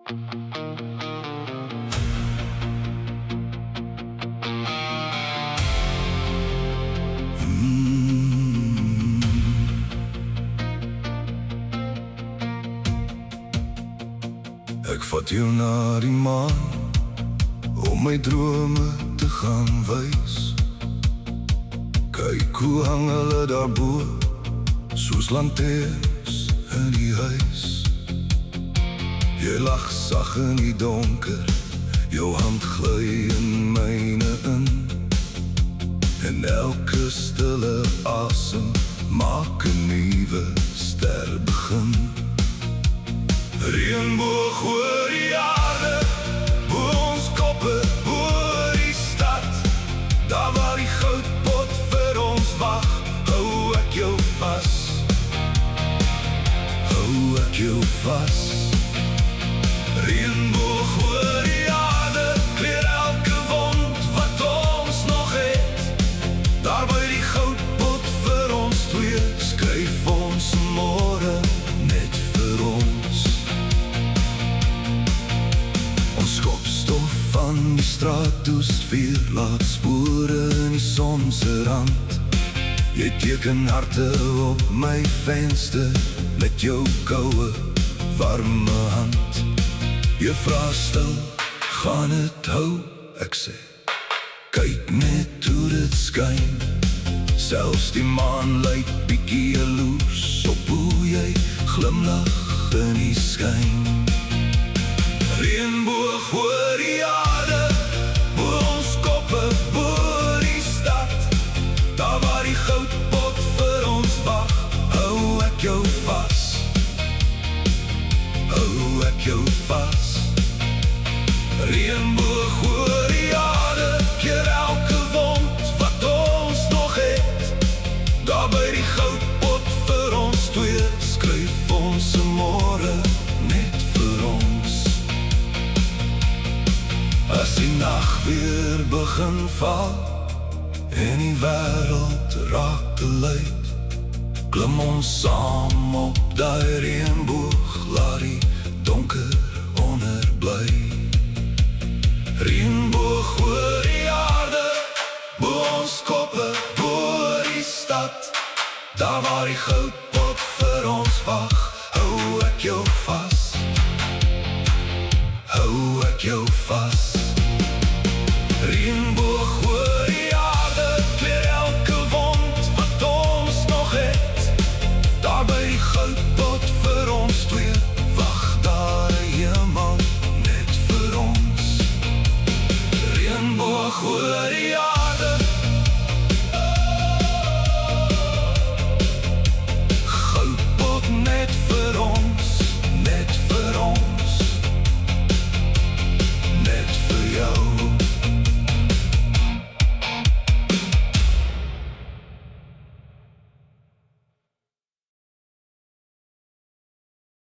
Ek vat jou na die maan om my drome te gaan wys. Kyk hoe hang hulle daarbo, soos lanterns in die huis. Jy lag sag in die donker, jou hand gly in myne in. En elke stille asem maak 'n nuwe ster begin. Reënboog oor die aarde, bo ons koppe, oor die stad. Daar waar die goudpot vir ons wag, hou ek jou vas. Hou ek jou vas. Reënboog oor die aarde, kleer elke wond wat ons nog het. Daar by die goudpot vir ons twee, skryf ons môre net vir ons. Ons kopstof van die straathoesvuur laat spore in die son se rand. Jy teken harte op my venster met jou koue, warme hand. Jy vra stil, gaan het hou? Ek sê, kyk net hoe dit skyn. Selfs die maan lyk bietjie jaloers op hoe jy glimlag in die skyn. Reënboog oor die aarde, bo ons koppe, bo die stad. Daar waar die goudpot vir ons wag, hou ek jou vas. Hou ek jou vas. Reënboog oor die aarde, keer elke wond wat ons nog het. Daar by die goudpot vir ons twee, skryf ons môre net vir ons. As die nag weer begin val en die wêreld raak te luid, klim ons saam op daai reënboog, laat die donker onder bly. Reënboog oor die aarde, bo ons koppe, bo die stad. Daar waar die goudpot vir ons wag, hou ek jou vas. Hou ek jou vas. Reënboog oor die aarde, kleer elke wond wat ons nog het. Daar by die goudpot vir ons twee, wag daar 'n hemel net vir ons. Reënboog oor die aarde.